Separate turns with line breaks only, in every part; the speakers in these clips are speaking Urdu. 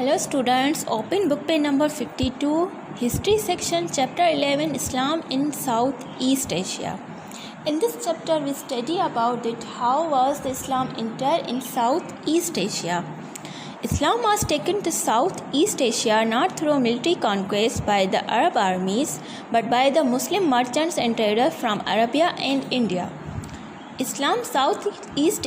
Hello students, open book page number 52, History section, chapter 11, Islam in Southeast Asia. In this chapter we study about it how was the Islam entered in Southeast Asia. Islam was taken to Southeast Asia not through military conquest by the Arab armies but by the Muslim merchants and traders from Arabia and India. Islam Southeast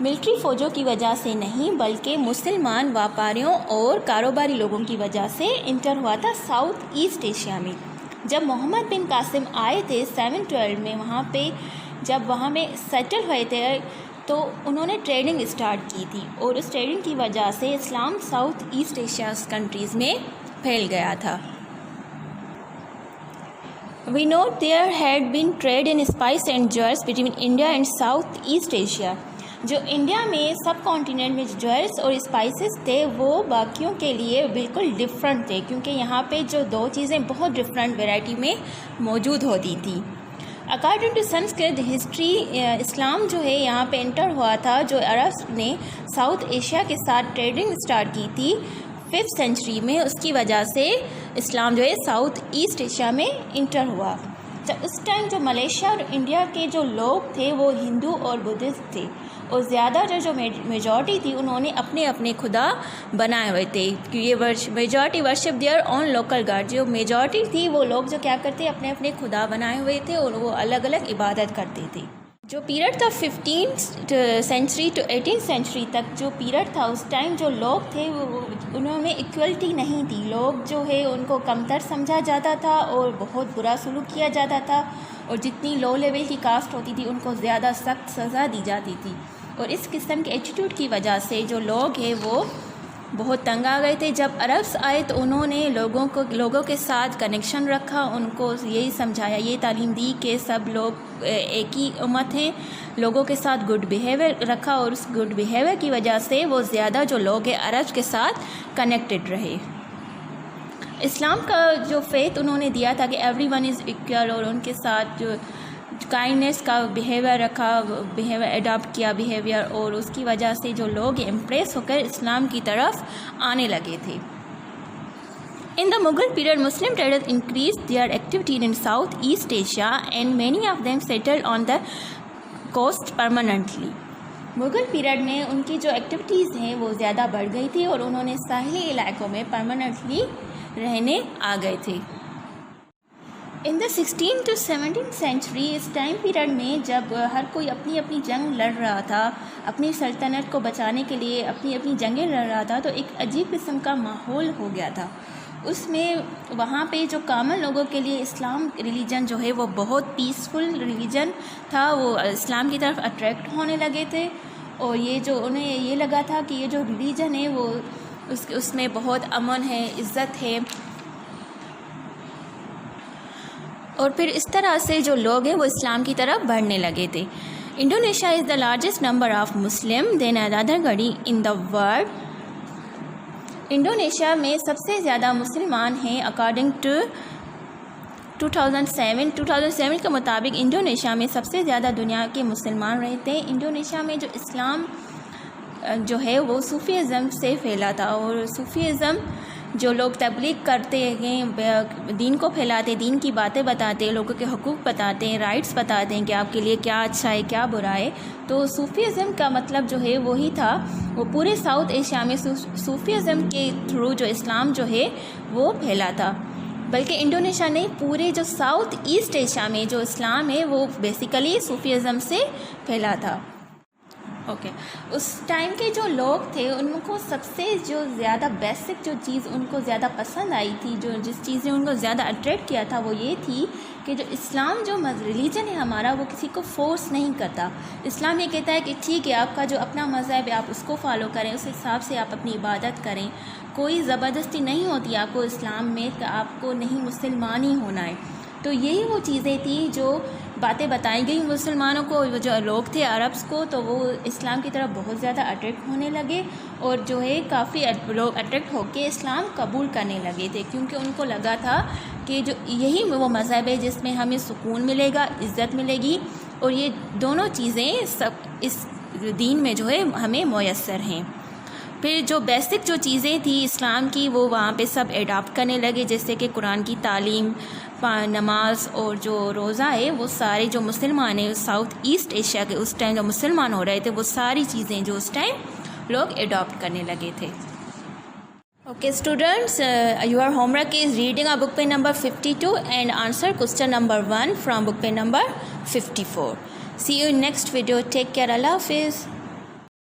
military فوجوں کی وجہ سے نہیں بلکہ مسلمان واپاریوں اور کاروباری لوگوں کی وجہ سے انٹر ہوا تھا ساؤتھ ایسٹ ایشیا میں. جب محمد بن قاسم آئے تھے 712 میں جب وہاں میں سیٹل ہوئے تھے تو انہوں نے ٹریڈنگ اسٹارٹ کی تھی اور اس ٹریڈنگ کی وجہ سے اسلام ساؤتھ ایسٹ ایشیا کنٹریز میں پھیل گیا تھا. We know there had been trade in spice and jewels between India and South East Asia. جو انڈیا میں سب کانٹیننٹ میں جویلس اور اسپائسز تھے وہ باقیوں کے لیے بالکل ڈفرینٹ تھے کیونکہ یہاں پہ جو دو چیزیں بہت ڈفرینٹ ویرائٹی میں موجود ہوتی تھی. اکارڈنگ ٹو سنسکرت ہسٹری اسلام جو ہے یہاں پہ انٹر ہوا تھا جو عرب نے ساؤتھ ایشیا کے ساتھ ٹریڈنگ اسٹارٹ کی تھی 5th سینچری میں. اس کی وجہ سے اسلام جو ہے ساؤتھ ایسٹ ایشیا میں انٹر ہوا. اس ٹائم جو ملیشیا اور انڈیا کے جو لوگ تھے وہ ہندو اور بدھسٹ تھے اور زیادہ جو میجورٹی تھی انہوں نے اپنے اپنے خدا بنائے ہوئے تھے کہ یہ majority worship their on local God. جو میجورٹی تھی وہ لوگ جو کیا کرتے اپنے اپنے خدا بنائے ہوئے تھے اور وہ الگ الگ عبادت کرتے تھے. جو پیریڈ تھا 15th century to 18th century تک جو پیریڈ تھا اس ٹائم جو لوگ تھے انہوں میں ایکویلٹی نہیں تھی. لوگ جو ہے ان کو کمتر سمجھا جاتا تھا اور بہت برا سلوک کیا جاتا تھا اور جتنی لو لیول کی کاسٹ ہوتی تھی ان کو زیادہ سخت سزا دی جاتی تھی. اور اس قسم کے ایٹیٹیوڈ کی وجہ سے جو لوگ ہیں وہ بہت تنگ آ گئے تھے. جب عربس آئے تو انہوں نے لوگوں کے ساتھ کنیکشن رکھا, ان کو یہی سمجھایا, یہ تعلیم دی کہ سب لوگ ایک ہی امت ہیں, لوگوں کے ساتھ گڈ بیہیویئر رکھا اور اس گڈ بیہیویئر کی وجہ سے وہ زیادہ جو لوگ ہیں عرب کے ساتھ کنیکٹڈ رہے. اسلام کا جو فیتھ انہوں نے دیا تھا کہ ایوری ون از ایکول اور ان کے ساتھ جو کائنڈنیس کا بیہیویئر رکھا, اڈاپٹ کیا بیہیویئر, اور اس کی وجہ سے جو لوگ امپریس ہو کر اسلام کی طرف آنے لگے تھے. In the Mughal period, Muslim traders increased their activity in South East Asia and many of them settled on the coast permanently. Mughal period میں ان کی جو ایکٹیویٹیز ہیں وہ زیادہ بڑھ گئی تھی اور انہوں نے ساحلی علاقوں میں پرماننٹلی رہنے آ گئے تھے. In the 16th to 17th century اس ٹائم پیریڈ میں جب ہر کوئی اپنی اپنی جنگ لڑ رہا تھا, اپنی سلطنت کو بچانے کے لیے اپنی اپنی جنگیں لڑ رہا تھا, تو ایک عجیب قسم کا ماحول ہو گیا تھا. اس میں وہاں پہ جو کامن لوگوں کے لیے اسلام ریلیجن جو ہے وہ بہت پیسفل ریلیجن تھا, وہ اسلام کی طرف اٹریکٹ ہونے لگے تھے اور یہ جو انہیں یہ لگا تھا کہ یہ جو ریلیجن ہے وہ اس میں بہت امن ہے, عزت ہے. اور پھر اس طرح سے جو لوگ ہیں وہ اسلام کی طرف بڑھنے لگے تھے. Indonesia is the largest number of Muslim than other country in the world. Indonesia میں سب سے زیادہ مسلمان ہیں اکارڈنگ ٹو 2007 کے مطابق انڈونیشیا میں سب سے زیادہ دنیا کے مسلمان رہتے ہیں. انڈونیشیا میں جو اسلام جو ہے وہ صوفیزم سے پھیلا تھا اور صوفیزم جو لوگ تبلیغ کرتے ہیں, دین کو پھیلاتے, دین کی باتیں بتاتے, لوگوں کے حقوق بتاتے ہیں, رائٹس بتاتے ہیں کہ آپ کے لیے کیا اچھا ہے کیا برا ہے. تو صوفیزم کا مطلب جو ہے وہی تھا. وہ پورے ساؤتھ ایشیا میں صوفیزم کے تھرو جو اسلام جو ہے وہ پھیلا تھا. بلکہ انڈونیشیا نہیں, پورے جو ساؤتھ ایسٹ ایشیا میں جو اسلام ہے وہ بیسیکلی صوفیزم سے پھیلا تھا. اوکے اس ٹائم کے جو لوگ تھے ان کو سب سے جو زیادہ بیسک جو چیز ان کو زیادہ پسند آئی تھی, جو جس چیز نے ان کو زیادہ اٹریکٹ کیا تھا وہ یہ تھی کہ جو اسلام جو ریلیجن ہے ہمارا وہ کسی کو فورس نہیں کرتا. اسلام یہ کہتا ہے کہ ٹھیک ہے آپ کا جو اپنا مذہب ہے آپ اس کو فالو کریں, اس حساب سے آپ اپنی عبادت کریں, کوئی زبردستی نہیں ہوتی آپ کو اسلام میں کہ آپ کو نہیں مسلمان ہی ہونا ہے. تو یہی وہ چیزیں تھیں جو باتیں بتائی گئی مسلمانوں کو, جو لوگ تھے عربس کو, تو وہ اسلام کی طرف بہت زیادہ اٹریکٹ ہونے لگے اور جو ہے کافی لوگ اٹریکٹ ہو کے اسلام قبول کرنے لگے تھے کیونکہ ان کو لگا تھا کہ جو یہی وہ مذہب ہے جس میں ہمیں سکون ملے گا, عزت ملے گی, اور یہ دونوں چیزیں سب اس دین میں جو ہے ہمیں میسر ہیں. پھر جو بیسک جو چیزیں تھیں اسلام کی وہ وہاں پہ سب اڈاپٹ کرنے لگے، جیسے کہ قرآن کی تعلیم، نماز اور جو روزہ ہے، وہ سارے جو مسلمان ہیں ساؤتھ ایسٹ ایشیا کے اس ٹائم جو مسلمان ہو رہے تھے وہ ساری چیزیں جو اس ٹائم لوگ اڈاپٹ کرنے لگے تھے. Okay students, your homework is reading a book page number 52 and answer question number 1 from book page number 54. See you in next video. Take care. Allah Hafiz.